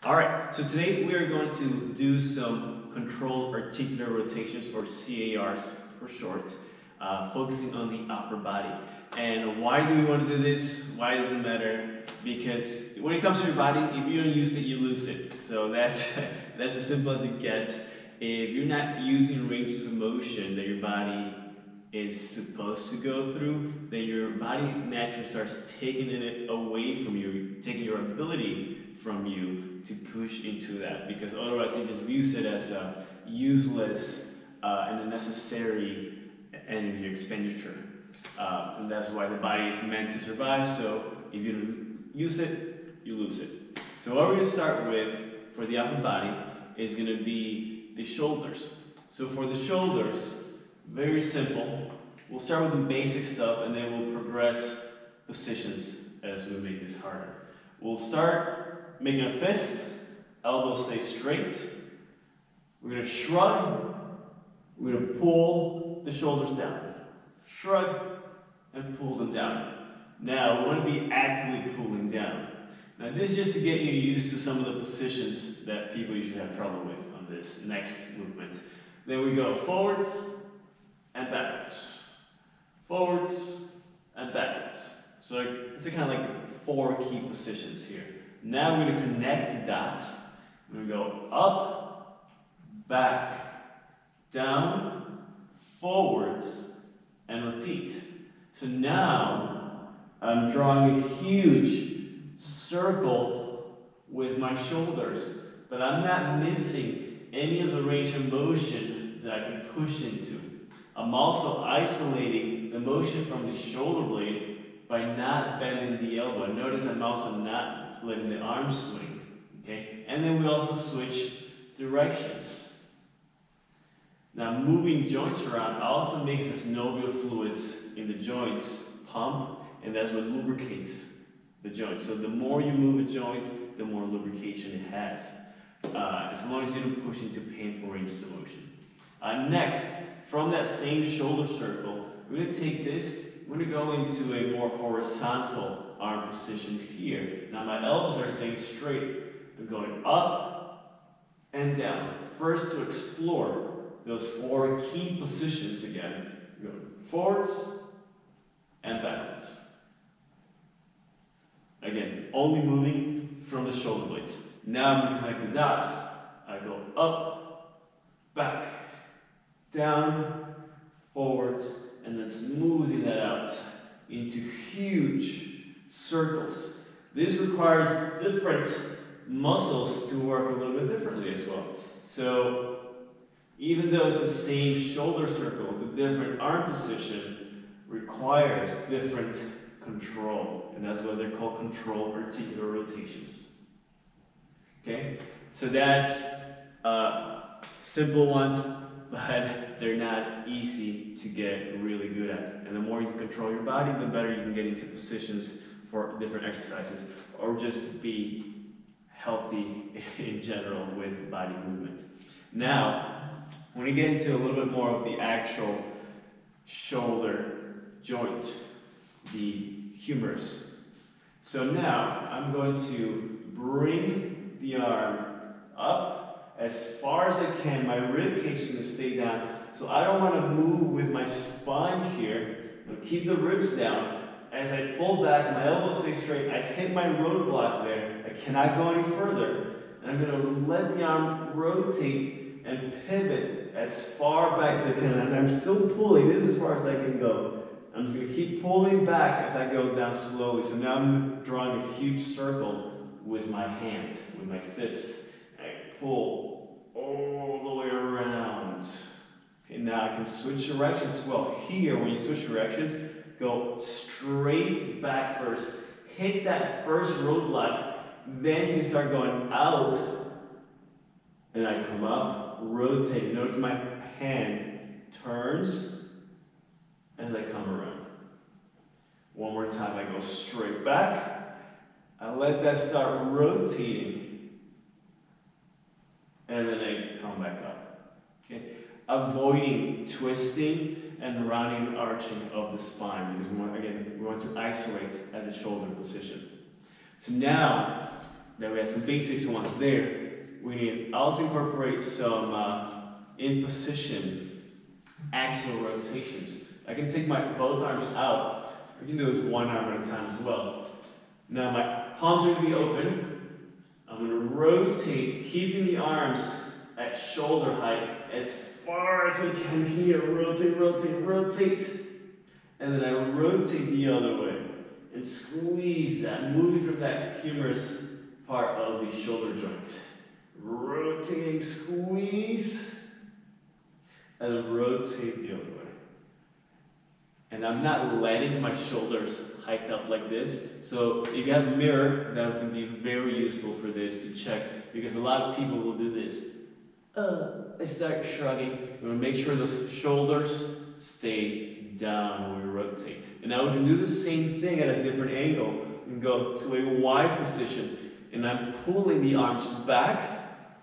Alright, so today we are going to do some controlled articular rotations, or CARs for short, focusing on the upper body. And why do we want to do this? Why does it matter? Because when it comes to your body, if you don't use it, you lose it. So that's as simple as it gets. If you're not using ranges of motion that your body is supposed to go through, then your body naturally starts taking it away from you, taking your ability from you to push into that, because otherwise it just views it as a useless and unnecessary energy expenditure. And that's why the body is meant to survive, so if you don't use it, you lose it. So what we're going to start with for the upper body is going to be the shoulders. So for the shoulders, very simple. We'll start with the basic stuff and then we'll progress positions as we make this harder. We'll start making a fist, elbows stay straight. We're going to shrug, we're going to pull the shoulders down. Shrug and pull them down. Now we want to be actively pulling down. Now this is just to get you used to some of the positions that people usually have trouble with on this next movement. Then we go forwards and backwards. Forwards and backwards. So it's kind of like 4 key positions here. Now we're going to connect the dots. We're going to go up, back, down, forwards, and repeat. So now I'm drawing a huge circle with my shoulders, but I'm not missing any of the range of motion that I can push into. I'm also isolating the motion from the shoulder blade by not bending the elbow. Notice I'm also not letting the arm swing. Okay? And then we also switch directions. Now moving joints around also makes the synovial fluids in the joints pump, and that's what lubricates the joint. So the more you move a joint, the more lubrication it has. As long as you don't push into painful ranges of motion. Next, from that same shoulder circle, we're going to take this, we're going to go into a more horizontal arm position here. Now my elbows are staying straight. I'm going up and down. First, to explore those 4 key positions again, we're going forwards and backwards. Again, only moving from the shoulder blades. Now I'm going to connect the dots. I go up, back, down, forwards, and then smoothing that out into huge circles. This requires different muscles to work a little bit differently as well. So even though it's the same shoulder circle, the different arm position requires different control, and that's why they're called controlled articular rotations. Okay, so that's simple ones, but they're not easy to get really good at. And the more you control your body, the better you can get into positions for different exercises, or just be healthy in general with body movement. Now, when we get into a little bit more of the actual shoulder joint, the humerus. So now I'm going to bring the arm up as far as I can. My rib cage is going to stay down, so I don't want to move with my spine here. I'm going to keep the ribs down. As I pull back, my elbows stay straight. I hit my roadblock there. I cannot go any further. And I'm going to let the arm rotate and pivot as far back as I can. And I'm still pulling. This is as far as I can go. I'm just going to keep pulling back as I go down slowly. So now I'm drawing a huge circle with my hands, with my fists. I pull all the way around. Okay, now I can switch directions as well. Here, when you switch directions, go straight back first. Hit that first roadblock. Then you can start going out. And I come up, rotate. Notice my hand turns as I come around. One more time, I go straight back. I let that start rotating. And then I come back up. Okay? Avoiding twisting and rounding and arching of the spine, because we want to isolate at the shoulder position. So now Now we have some basics ones there. We need to also incorporate some in position axial rotations. I can take my both arms out. I can do it with one arm at a time as well. Now my palms are going to be open. I'm going to rotate, keeping the arms at shoulder height as far as I can here. Rotate, rotate, rotate. And then I rotate the other way and squeeze that, moving from that humerus part of the shoulder joint. Rotating, squeeze, and then rotate the other way. And I'm not letting my shoulders hike up like this. So if you have a mirror, that can be very useful for this to check, because a lot of people will do this. I start shrugging. We want to make sure the shoulders stay down when we rotate. And now we can do the same thing at a different angle. We can go to a wide position, and I'm pulling the arms back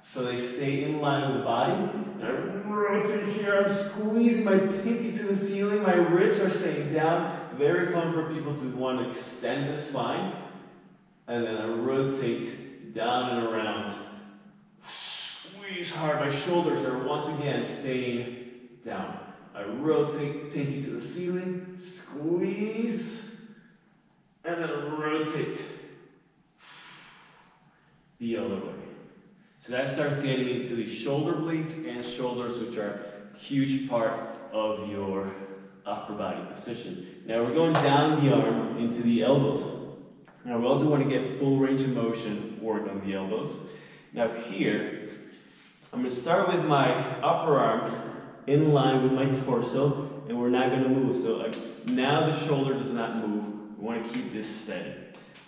so they stay in line with the body. And I rotate here. I'm squeezing my pinky to the ceiling. My ribs are staying down. Very common for people to want to extend the spine. And then I rotate down and around. Squeeze hard. My shoulders are once again staying down. I rotate pinky to the ceiling, squeeze, and then rotate the other way. So that starts getting into the shoulder blades and shoulders, which are a huge part of your upper body position. Now we're going down the arm into the elbows. Now we also want to get full range of motion work on the elbows. Now here, I'm going to start with my upper arm in line with my torso, and we're not going to move. So now the shoulder does not move. We want to keep this steady.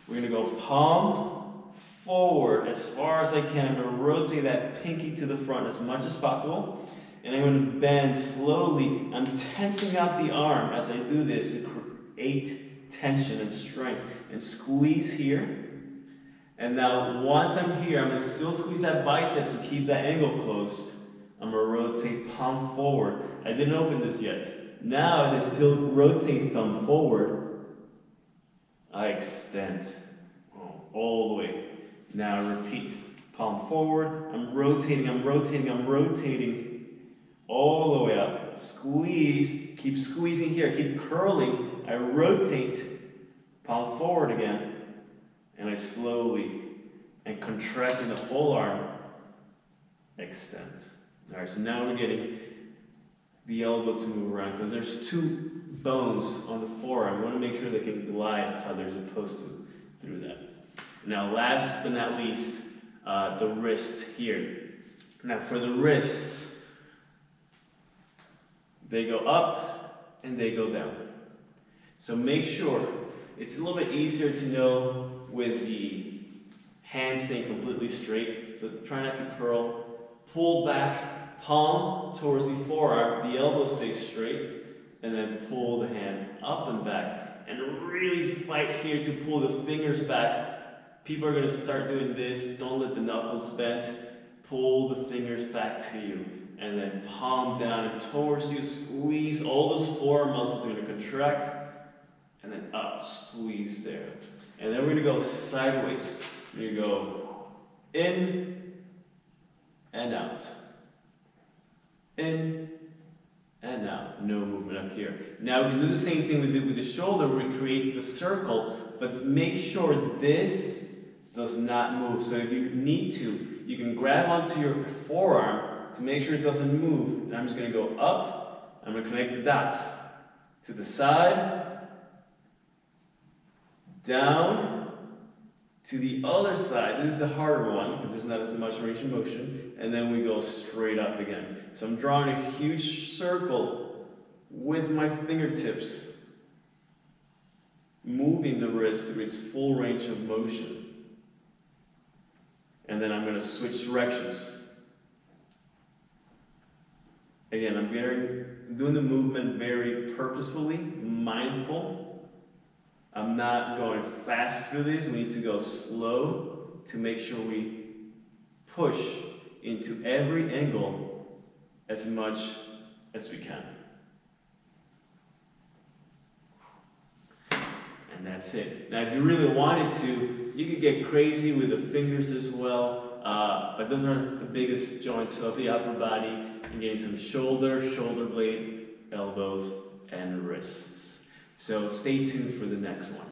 We're going to go palm forward as far as I can. I'm going to rotate that pinky to the front as much as possible, and I'm going to bend slowly. I'm tensing out the arm as I do this to create tension and strength, and squeeze here. And now once I'm here, I'm going to still squeeze that bicep to keep that angle closed. I'm going to rotate palm forward. I didn't open this yet. Now, as I still rotate thumb forward, I extend all the way. Now repeat. Palm forward. I'm rotating, I'm rotating, I'm rotating all the way up. Squeeze. Keep squeezing here. Keep curling. I rotate. Palm forward again. And I slowly and contracting the whole arm, extend. All right, so now we're getting the elbow to move around, because there's two bones on the forearm. We want to make sure they can glide how they're supposed to through that. Now, last but not least, the wrist here. Now, for the wrists, they go up and they go down. So make sure, it's a little bit easier to know with the hands staying completely straight. So try not to curl. Pull back, palm towards the forearm, the elbow stays straight, and then pull the hand up and back. And really fight here to pull the fingers back. People are going to start doing this. Don't let the knuckles bend. Pull the fingers back to you. And then palm down and towards you. Squeeze. All those forearm muscles are going to contract. And then up. Squeeze there. And then we're going to go sideways. We're going to go in and out. In and out. No movement up here. Now we can do the same thing we did with the shoulder, where we create the circle, but make sure this does not move. So if you need to, you can grab onto your forearm to make sure it doesn't move. And I'm just going to go up. I'm going to connect the dots to the side, down, to the other side. This is the harder one because there's not as much range of motion. And then we go straight up again. So I'm drawing a huge circle with my fingertips, moving the wrist through its full range of motion. And then I'm going to switch directions. Again, I'm doing the movement very purposefully, mindful. I'm not going fast through this. We need to go slow to make sure we push into every angle as much as we can. And that's it. Now, if you really wanted to, You could get crazy with the fingers as well, but those are the biggest joints of the upper body. And getting some shoulder blade, elbows, and wrists. So stay tuned for the next one.